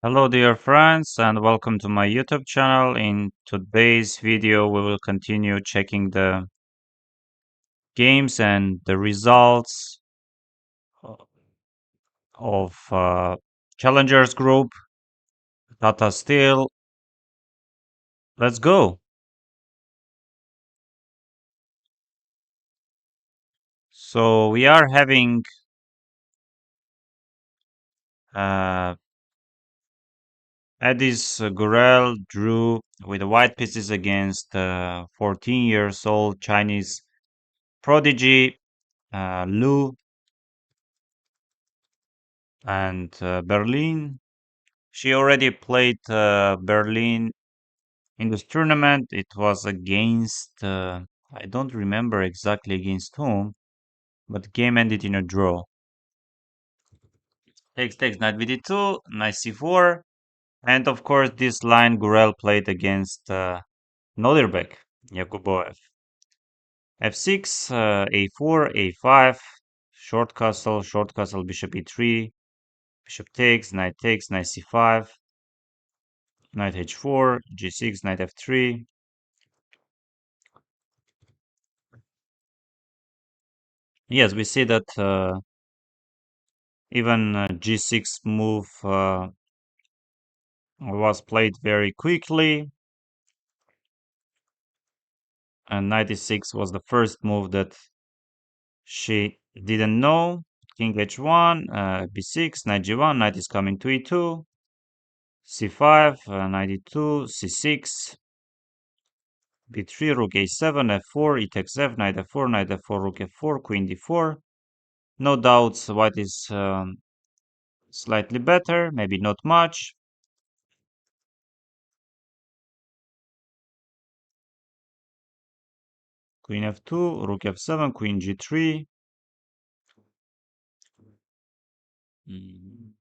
Hello dear friends and welcome to my YouTube channel. In today's video we will continue checking the games and the results of Challengers Group, Tata Steel. Let's go! So we are having uh, Addis Gurel drew with the white pieces against 14 years old Chinese prodigy Lu and Berlin. She already played Berlin in this tournament. It was against, I don't remember exactly against whom, but the game ended in a draw. Takes knight vd2, knight c4, and of course this line Gurel played against Nodirbeck, Yakuboev. f6, a4, a5, short castle, bishop e3, bishop takes, knight c5, knight h4, g6, knight f3. Yes, we see that even g6 move was played very quickly, and knight e6 was the first move that she didn't know. King h1, b6, knight g1, knight is coming to e2, c5, knight e2, c6, b3, rook a7, f4, e takes f, knight f4, knight f4, rook f4, queen d4. No doubts white is slightly better, maybe not much. Queen f2, rook f7, queen g3. Mm.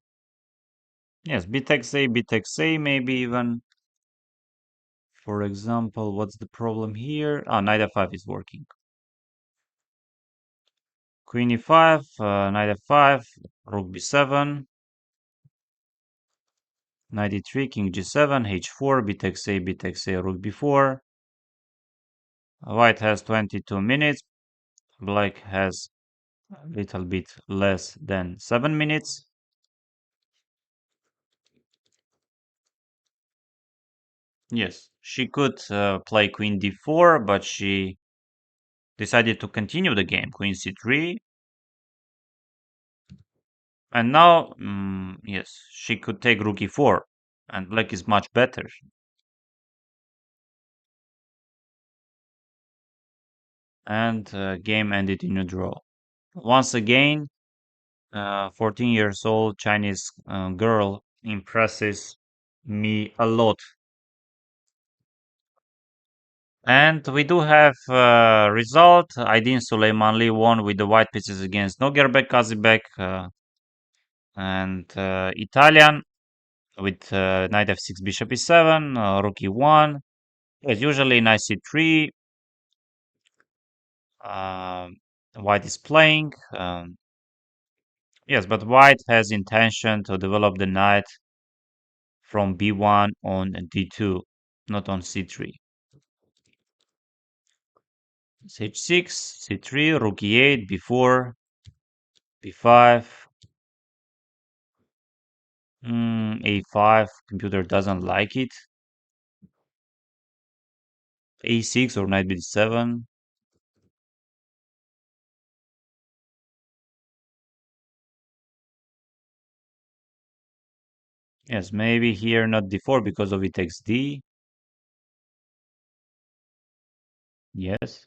Yes, b takes a, maybe even. For example, what's the problem here? Ah, knight f5 is working. Queen e5, knight f5, rook b7, knight e3, king g7, h4, b takes a, rook b4. White has 22 minutes. Black has a little bit less than 7 minutes. Yes, she could play queen d4, but she decided to continue the game. Queen c3. And now, yes, she could take rook e4. And black is much better. And game ended in a draw. Once again, 14 years old Chinese girl impresses me a lot. And we do have result. Aydin Suleimanli won with the white pieces against Nogerbek Kazibek and Italian with knight f6, bishop e7, rook e1. As usually knight c3. White is playing. Yes, but white has intention to develop the knight from b1 on d2, not on c3. h6, c3, rook e8, b4, b5, a5. Computer doesn't like it. a6 or knight b7. Yes, maybe here not d4 because of it takes d. Yes.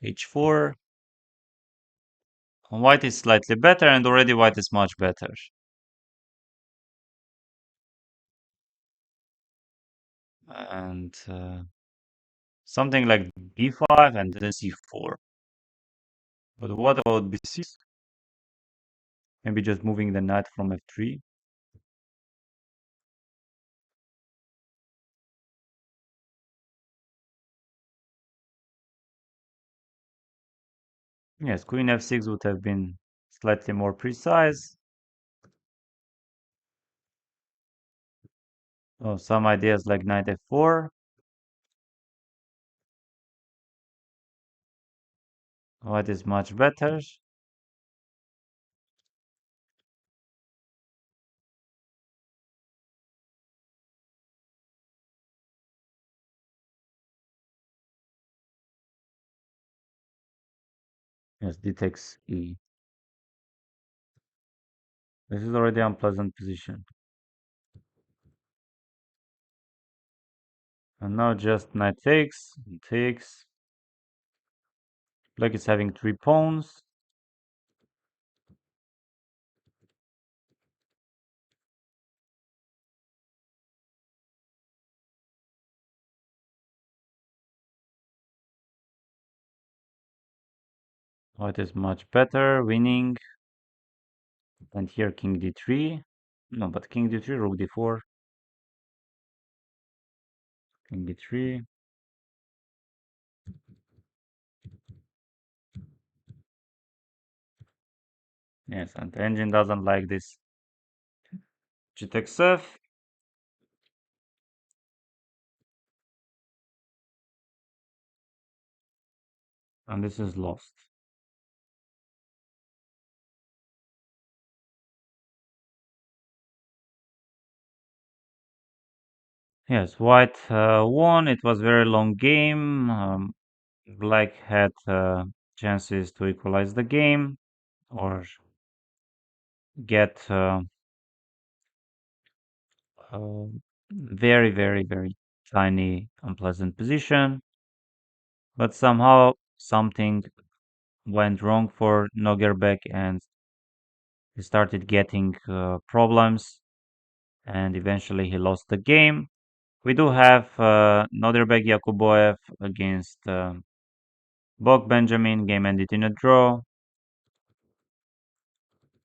h4. White is slightly better, and already white is much better. And something like b5 and then c4. But what about b6? Maybe just moving the knight from f3. Yes, queen f6 would have been slightly more precise. Oh, some ideas like knight f4. White is much better. Yes, d takes e. This is already unpleasant position. And now just knight takes, takes. Black is having three pawns. White is much better, winning. And here king d3. No, but king d3, rook d4. King d3. Yes, and the engine doesn't like this. G takes f. And this is lost. Yes, white won. It was very long game. Black had chances to equalize the game or get a very, very, very tiny unpleasant position. But somehow something went wrong for Nogerbeck and he started getting problems and eventually he lost the game. We do have Noderbek Yakuboev against Bog Benjamin. Game ended in a draw.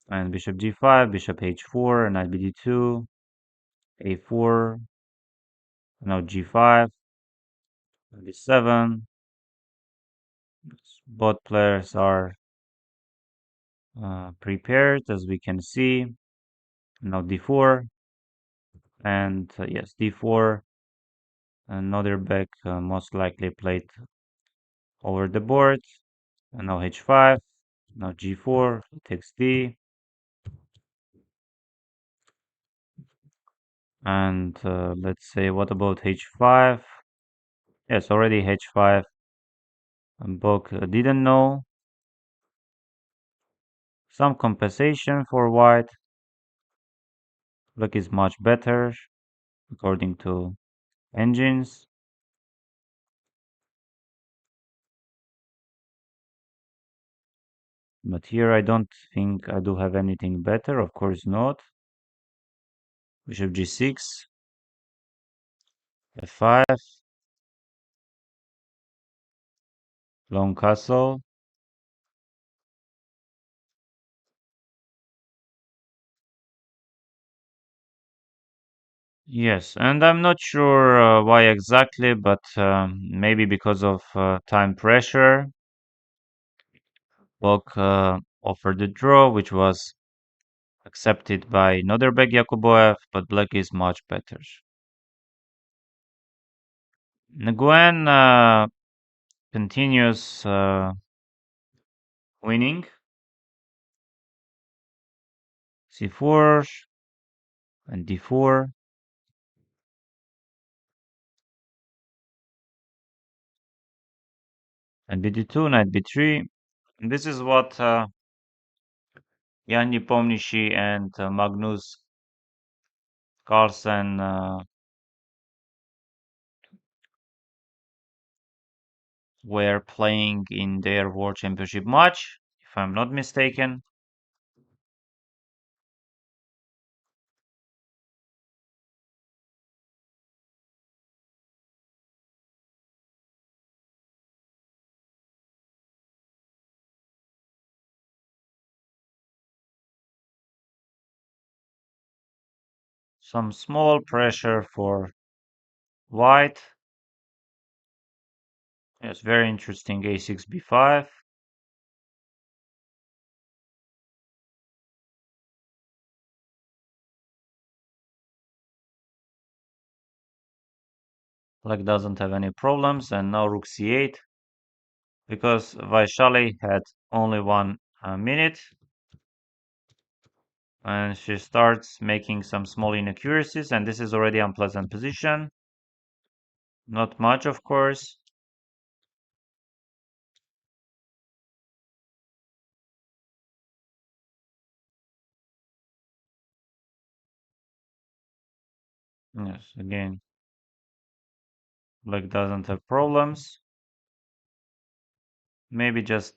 And bishop g5, bishop h4, knight bd2, a4, now g5, d7. Both players are prepared, as we can see. Now d4, and yes, d4. Another back most likely played over the board. And now h5, now g4, takes d. And let's say, what about h5? Yes, already h5. And Bok didn't know. Some compensation for white. Black is much better, according to engines. But here I don't think I do have anything better. Of course not. Bishop g6, f5, long castle. Yes, and I'm not sure why exactly, but maybe because of time pressure. Bok offered the draw, which was accepted by Noderbek Yakuboev, but black is much better. Nguyen continues winning. c4 and d4 and bd2, knight b3. And this is what Jan Nepomniachtchi and Magnus Carlsen were playing in their World Championship match, if I'm not mistaken. Some small pressure for white. Yes, very interesting a6 b5. Black doesn't have any problems, and now rook c8 because Vaishali had only 1 minute, and she starts making some small inaccuracies, and this is already unpleasant position. Not much, of course. Yes, again, Black doesn't have problems. Maybe just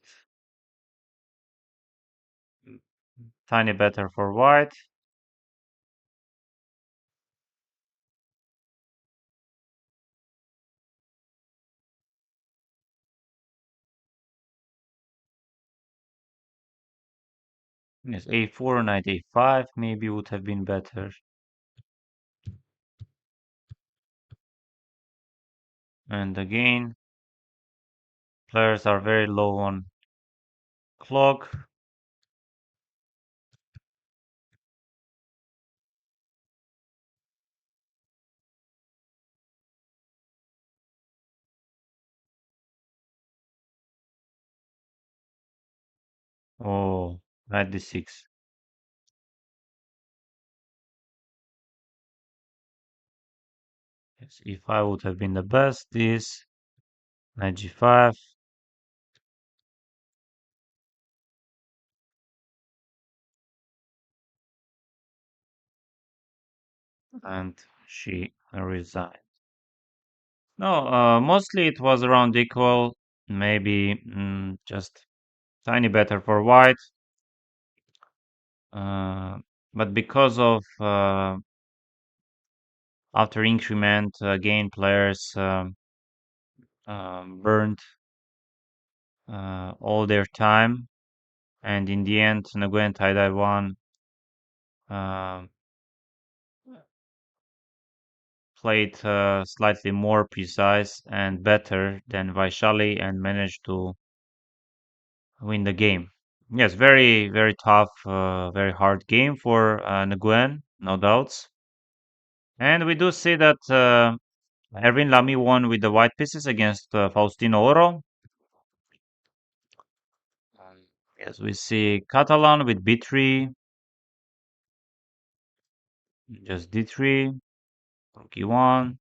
tiny better for White. Yes, a4, knight a5 maybe would have been better. And again, players are very low on clock. Oh, knight d6. Yes, e5 would have been the best. This, knight g5. And she resigned. No, mostly it was around equal. Maybe just tiny better for White. Uh, but because of after increment, again, players burned all their time, and in the end, Nguyen Taidai won. Uh, Played slightly more precise and better than Vaishali and managed to win the game. Yes, very, very tough, very hard game for Nguyen, no doubts. And we do see that Erwin Lamy won with the white pieces against Faustino Oro. Yes, we see Catalan with b3, just d3, rook e1.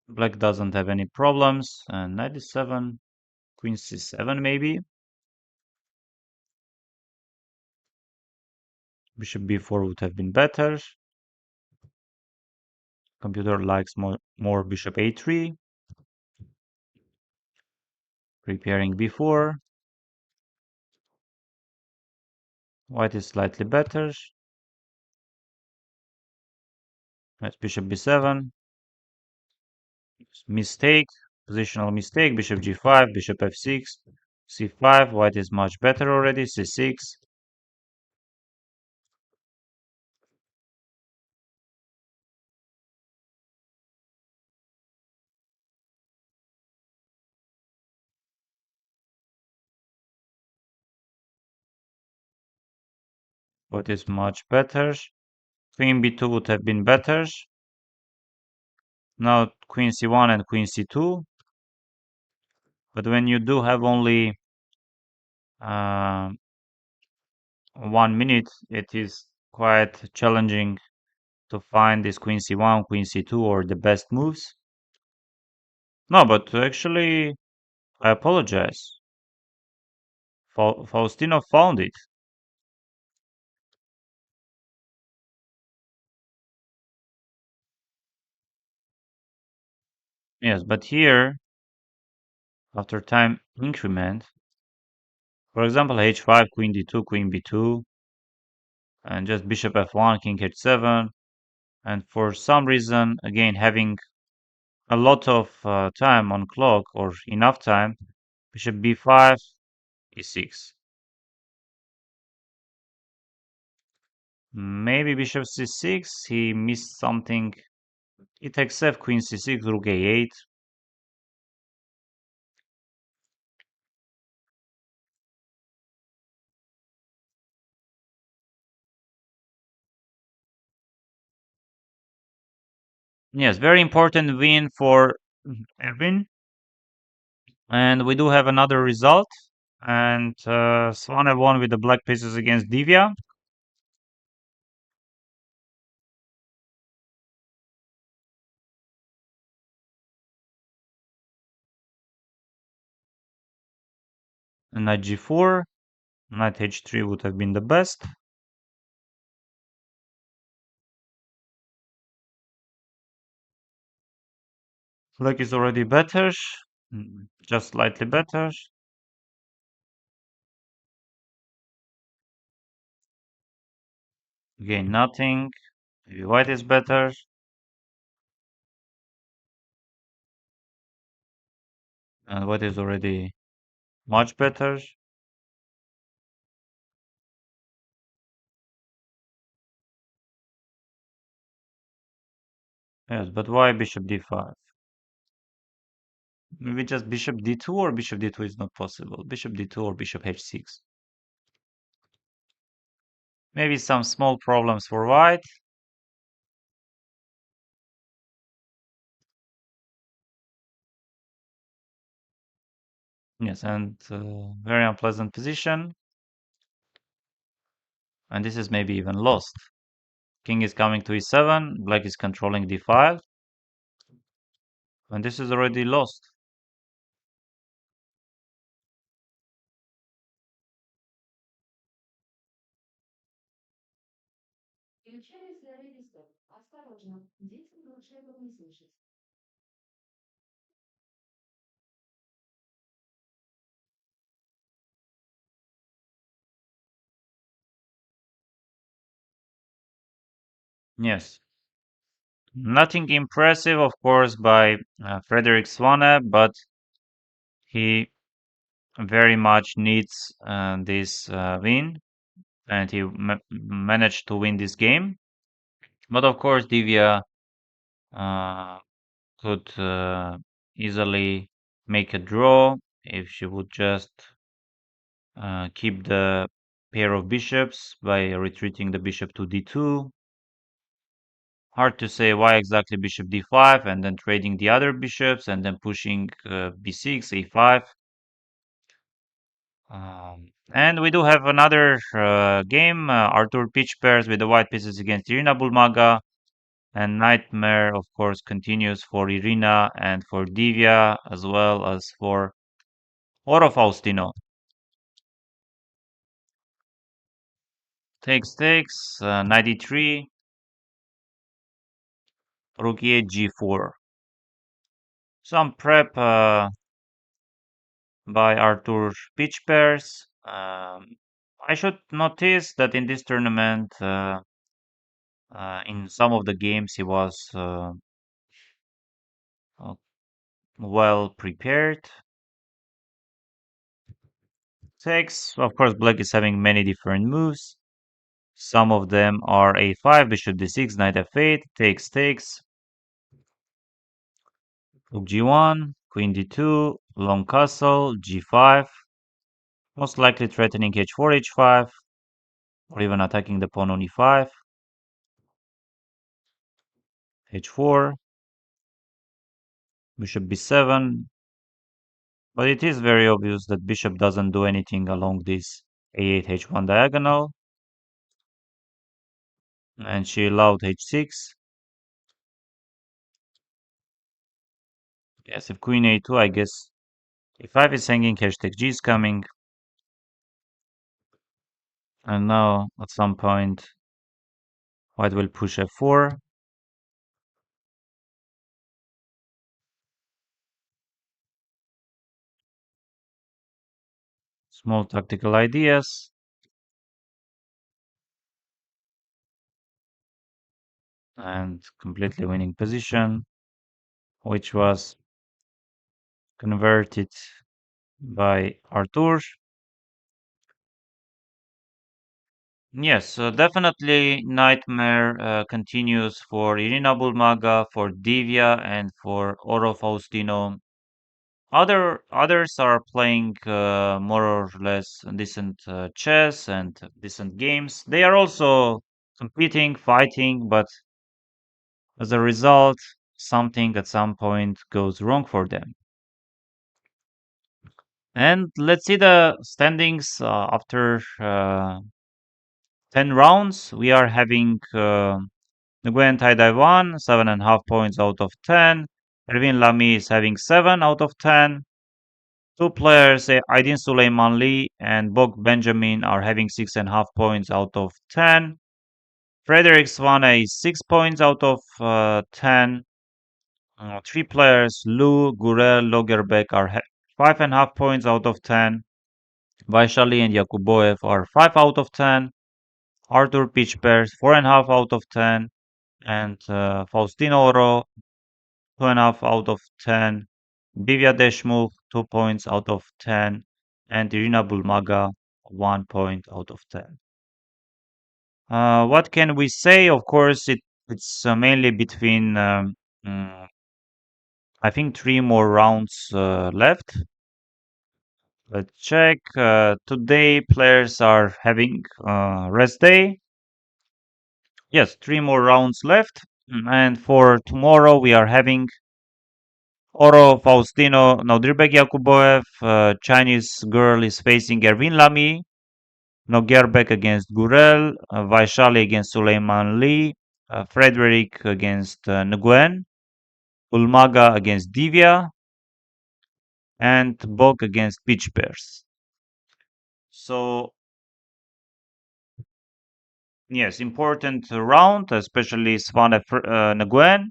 Black doesn't have any problems, and knight e7, queen c7 maybe. Bishop b4 would have been better. Computer likes more bishop a3. Preparing b4. White is slightly better. That's bishop b7. Mistake, positional mistake. Bishop g5, bishop f6, c5. White is much better already. c6. White is much better. Queen b2 would have been better. Now queen c1 and queen c2. But when you do have only uh, 1 minute, it is quite challenging to find this queen c1, queen c2, or the best moves. No, but actually, I apologize. Faustino found it. Yes, but here, after time increment, for example, h5, queen d2, queen b2, and just bishop f1, king h7, and for some reason, again, having a lot of time on clock, or enough time, bishop b5, e6. Maybe bishop c6, he missed something. He takes f, queen c6, rook a8. Yes, very important win for Erwin. And we do have another result. And Swane won with the black pieces against Divya. And knight g4. Knight h3 would have been the best. Black is already better. Just slightly better. Again, nothing. Maybe white is better. And white is already much better. Yes, but why bishop d5? Maybe just bishop d2 or bishop d2 is not possible. Bishop d2 or bishop h6. Maybe some small problems for white. Yes, and very unpleasant position. And this is maybe even lost. King is coming to e7. Black is controlling d5. And this is already lost. Yes. Nothing impressive, of course, by Frederick Swane, but he very much needs this win, and he managed to win this game. But of course, Divya uh, could easily make a draw if she would just keep the pair of bishops by retreating the bishop to d2. Hard to say why exactly bishop d5 and then trading the other bishops and then pushing b6, a5. And we do have another game, Arthur pitch pairs with the white pieces against Irina Bulmaga. And Nightmare, of course, continues for Irina and for Divya, as well as for Oro Faustino. Takes, 93, Rook e g4. Some prep by Arthur pitch pairs. I should notice that in this tournament, in some of the games, he was uh, well prepared. Takes, of course, black is having many different moves. Some of them are a5, bishop d6, knight f8, takes, rook g1, queen d2, long castle, g5, most likely threatening h4, h5, or even attacking the pawn on e5, h4, bishop b7. But it is very obvious that bishop doesn't do anything along this a8, h1 diagonal, and she allowed h6. Yes, if queen a2, I guess e5 is hanging, hashtag g is coming. And now, at some point, white will push f4. Small tactical ideas. And completely winning position, which was converted by Artur. Yes, definitely Nightmare continues for Irina Bulmaga, for Divya, and for Oro Faustino. Others are playing more or less decent chess and decent games. They are also competing, fighting, but as a result, something at some point goes wrong for them. And let's see the standings after 10 rounds. We are having Nguyen Tai Dai 1, 7.5 points out of 10. Erwin Lamy is having 7 out of 10. Two players, Aydin Suleiman Lee and Bog Benjamin, are having 6.5 points out of 10. Frederick Svane is 6 points out of 10. Three players, Lu, Gurel, Logerbeck, are 5.5 points out of 10. Vaishali and Yakuboev are 5 out of 10. Arthur Pitchpers, 4.5 out of 10. And Faustino Oro, 2.5 out of 10. Divya Deshmukh, 2 points out of 10. And Irina Bulmaga, 1 point out of 10. What can we say? Of course, it's mainly between, mm, I think, three more rounds left. Let's check. Today, players are having rest day. Yes, three more rounds left. And for tomorrow, we are having Oro Faustino Naudirbek Yakuboev. Chinese girl is facing Erwin Lamy. Nogerbek against Gurel. Vaishali against Suleiman Lee. Frederick against Nguyen. Ulmaga against Divya. And Bok against Pitch Bears. So, yes, important round, especially Svane Nguyen.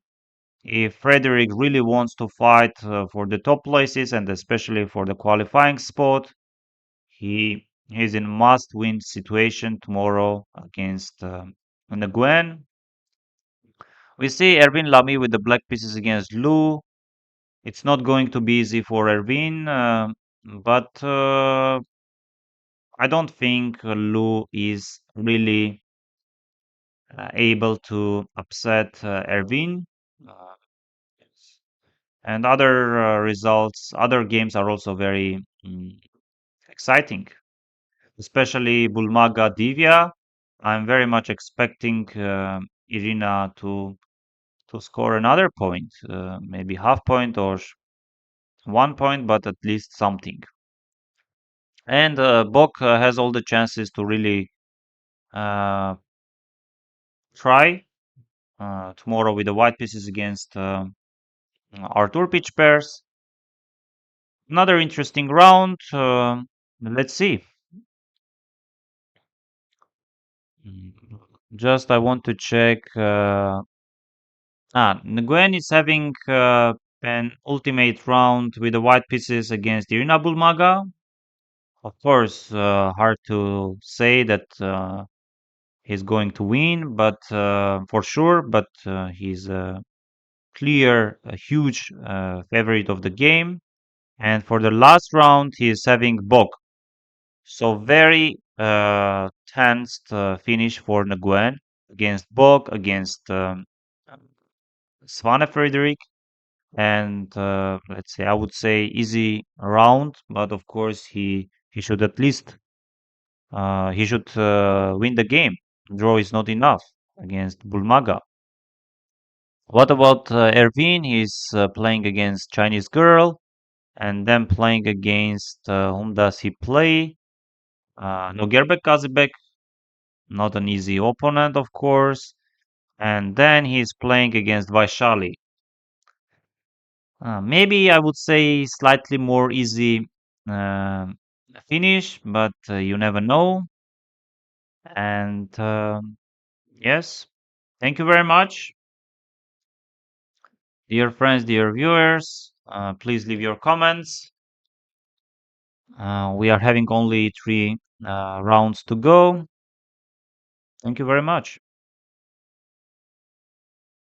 If Frederick really wants to fight for the top places and especially for the qualifying spot, he's in must-win situation tomorrow against Nguyen. We see Erwin Lamy with the black pieces against Lu. It's not going to be easy for Erwin, but I don't think Lu is really able to upset Erwin. Uh, and other results, other games are also very exciting, especially Bulmaga Divya. I'm very much expecting Irina to score another point, maybe half point or 1 point, but at least something. And Bok has all the chances to really uh, try tomorrow with the white pieces against Arthur pitch pairs. Another interesting round. Let's see. Mm, Just I want to check. Nguyen is having an ultimate round with the white pieces against Irina Bulmaga. Of course, hard to say that he's going to win, but for sure. But he's a clear, a huge favorite of the game. And for the last round, he is having Bok. So very tensed finish for Nguyen against Bok, against Svane Frederick, and let's say I would say easy round, but of course he should at least he should win the game. Draw is not enough against Bulmaga. What about Ervin? He's playing against Chinese girl, and then playing against whom does he play? Nogerbek Kazibek, not an easy opponent, of course. And then he's playing against Vaishali. Maybe I would say slightly more easy um finish, but you never know. And yes, thank you very much, dear friends, dear viewers. Please leave your comments. We are having only three rounds to go. Thank you very much.